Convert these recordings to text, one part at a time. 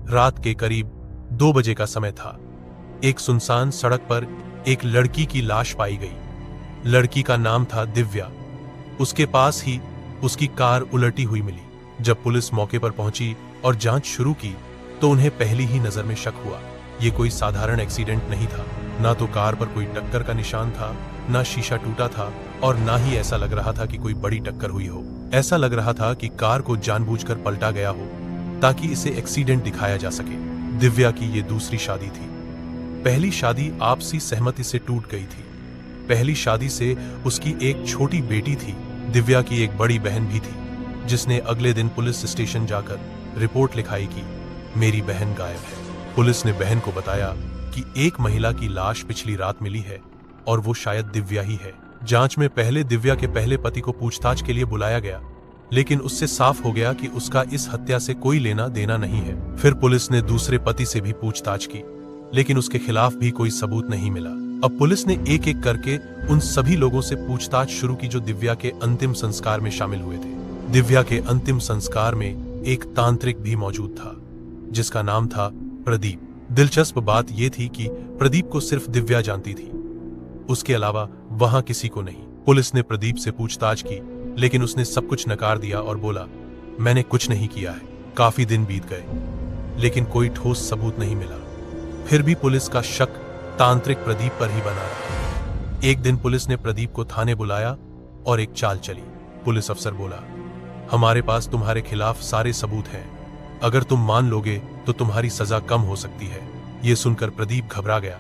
रात के करीब 2 बजे का समय था। एक सुनसान सड़क पर एक लड़की की लाश पाई गई। लड़की का नाम था दिव्या। उसके पास ही उसकी कार उलटी हुई मिली। जब पुलिस मौके पर पहुंची और जांच शुरू की तो उन्हें पहली ही नजर में शक हुआ। ये कोई साधारण एक्सीडेंट नहीं था। ना तो कार पर कोई टक्कर का निशान था, ना शीशा टूटा था और ना ही ऐसा लग रहा था कि कोई बड़ी टक्कर हुई हो। ऐसा लग रहा था कि कार को जानबूझकर पलटा गया हो ताकि इसे एक्सीडेंट दिखाया जा सके। दिव्या की ये दूसरी शादी थी। पहली शादी आपसी सहमति से टूट गई थी। पहली शादी से उसकी एक छोटी बेटी थी। दिव्या की एक बड़ी बहन भी थी जिसने अगले दिन पुलिस स्टेशन जाकर रिपोर्ट लिखाई कि मेरी बहन गायब है। पुलिस ने बहन को बताया कि एक महिला की लाश पिछली रात मिली है और वो शायद दिव्या ही है। जांच में पहले दिव्या के पहले पति को पूछताछ के लिए बुलाया गया, लेकिन उससे साफ हो गया कि उसका इस हत्या से कोई लेना देना नहीं है। फिर पुलिस ने दूसरे पति से भी पूछताछ की, लेकिन उसके खिलाफ भी कोई सबूत नहीं मिला। अब पुलिस ने एक एक करके उन सभी लोगों से पूछताछ शुरू की जो दिव्या के अंतिम संस्कार में शामिल हुए थे। दिव्या के अंतिम संस्कार में एक तांत्रिक भी मौजूद था जिसका नाम था प्रदीप। दिलचस्प बात यह थी कि प्रदीप को सिर्फ दिव्या जानती थी, उसके अलावा वहां किसी को नहीं। पुलिस ने प्रदीप से पूछताछ की, लेकिन उसने सब कुछ नकार दिया और बोला, मैंने कुछ नहीं किया है। काफी दिन बीत गए, लेकिन कोई ठोस सबूत नहीं मिला। फिर भी पुलिस का शक तांत्रिक प्रदीप पर ही बना रहा। एक दिन पुलिस ने प्रदीप को थाने बुलाया और एक चाल चली। पुलिस अफसर बोला, हमारे पास तुम्हारे खिलाफ सारे सबूत हैं, अगर तुम मान लोगे तो तुम्हारी सजा कम हो सकती है। यह सुनकर प्रदीप घबरा गया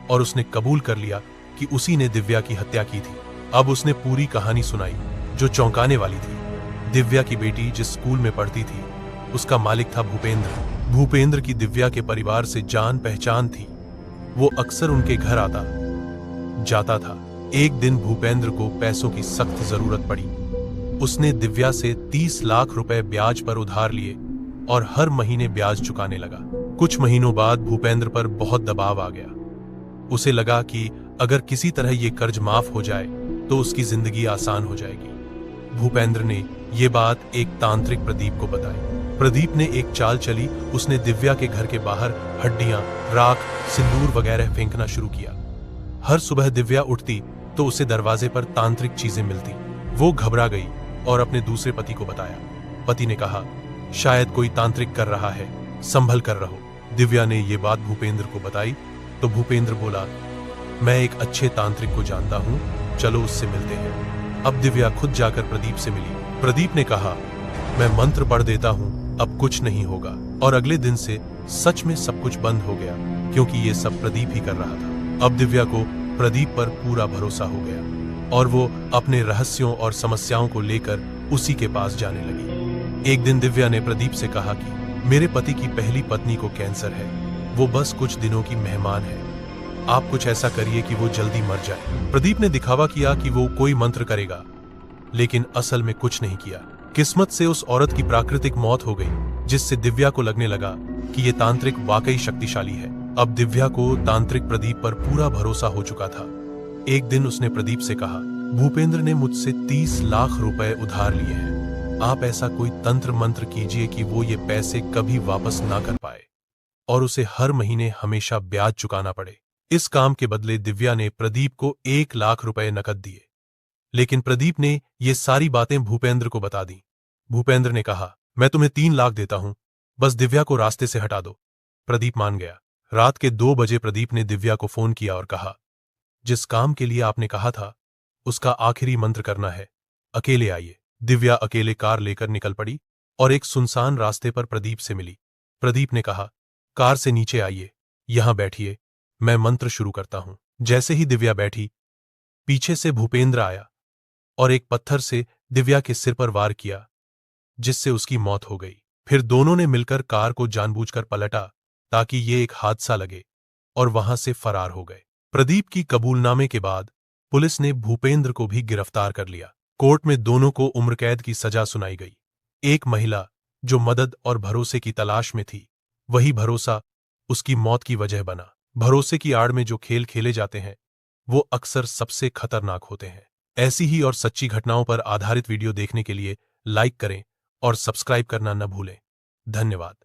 और उसने कबूल कर लिया कि उसी ने दिव्या की हत्या की थी। अब उसने पूरी कहानी सुनाई जो चौंकाने वाली थी। दिव्या की बेटी जिस स्कूल में पढ़ती थी उसका मालिक था भूपेंद्र। भूपेंद्र की दिव्या के परिवार से जान पहचान थी। वो अक्सर उनके घर आता जाता था। एक दिन भूपेंद्र को पैसों की सख्त जरूरत पड़ी। उसने दिव्या से 30 लाख रुपए ब्याज पर उधार लिए और हर महीने ब्याज चुकाने लगा। कुछ महीनों बाद भूपेंद्र पर बहुत दबाव आ गया। उसे लगा कि अगर किसी तरह ये कर्ज माफ हो जाए तो उसकी जिंदगी आसान हो जाएगी। भूपेंद्र ने ये बात एक तांत्रिक प्रदीप को बताई। प्रदीप ने एक चाल चली। उसने दिव्या के घर के बाहर हड्डियां, राख, सिंदूर वगैरह फेंकना शुरू किया। हर सुबह दिव्या उठती तो उसे दरवाजे पर तांत्रिक चीजें मिलती। वो घबरा गई और अपने दूसरे पति को बताया। पति ने कहा, शायद कोई तांत्रिक कर रहा है, संभल कर रहो। दिव्या ने ये बात भूपेंद्र को बताई तो भूपेंद्र बोला, मैं एक अच्छे तांत्रिक को जानता हूँ, चलो उससे मिलते हैं। अब दिव्या खुद जाकर प्रदीप से मिली। प्रदीप ने कहा, मैं मंत्र पढ़ देता हूँ, अब कुछ नहीं होगा। और अगले दिन से सच में सब कुछ बंद हो गया, क्योंकि ये सब प्रदीप ही कर रहा था। अब दिव्या को प्रदीप पर पूरा भरोसा हो गया और वो अपने रहस्यों और समस्याओं को लेकर उसी के पास जाने लगी। एक दिन दिव्या ने प्रदीप से कहा कि मेरे पति की पहली पत्नी को कैंसर है, वो बस कुछ दिनों की मेहमान है, आप कुछ ऐसा करिए कि वो जल्दी मर जाए। प्रदीप ने दिखावा किया कि वो कोई मंत्र करेगा, लेकिन असल में कुछ नहीं किया। किस्मत से उस औरत की प्राकृतिक मौत हो गई, जिससे दिव्या को लगने लगा कि ये तांत्रिक वाकई शक्तिशाली है। अब दिव्या को तांत्रिक प्रदीप पर पूरा भरोसा हो चुका था। एक दिन उसने प्रदीप से कहा, भूपेंद्र ने मुझसे 30 लाख रुपए उधार लिए हैं, आप ऐसा कोई तंत्र मंत्र कीजिए कि वो ये पैसे कभी वापस ना कर पाए और उसे हर महीने हमेशा ब्याज चुकाना पड़े। इस काम के बदले दिव्या ने प्रदीप को 1 लाख रुपए नकद दिए, लेकिन प्रदीप ने ये सारी बातें भूपेंद्र को बता दी। भूपेंद्र ने कहा, मैं तुम्हें 3 लाख देता हूं, बस दिव्या को रास्ते से हटा दो। प्रदीप मान गया। रात के 2 बजे प्रदीप ने दिव्या को फोन किया और कहा, जिस काम के लिए आपने कहा था उसका आखिरी मंत्र करना है, अकेले आइए। दिव्या अकेले कार लेकर निकल पड़ी और एक सुनसान रास्ते पर प्रदीप से मिली। प्रदीप ने कहा, कार से नीचे आइए, यहां बैठिए, मैं मंत्र शुरू करता हूं। जैसे ही दिव्या बैठी, पीछे से भूपेंद्र आया और एक पत्थर से दिव्या के सिर पर वार किया, जिससे उसकी मौत हो गई। फिर दोनों ने मिलकर कार को जानबूझकर पलटा ताकि ये एक हादसा लगे और वहां से फरार हो गए। प्रदीप की कबूलनामे के बाद पुलिस ने भूपेंद्र को भी गिरफ्तार कर लिया। कोर्ट में दोनों को उम्र कैद की सजा सुनाई गई। एक महिला जो मदद और भरोसे की तलाश में थी, वही भरोसा उसकी मौत की वजह बना। भरोसे की आड़ में जो खेल खेले जाते हैं वो अक्सर सबसे खतरनाक होते हैं। ऐसी ही और सच्ची घटनाओं पर आधारित वीडियो देखने के लिए लाइक करें और सब्सक्राइब करना न भूलें। धन्यवाद।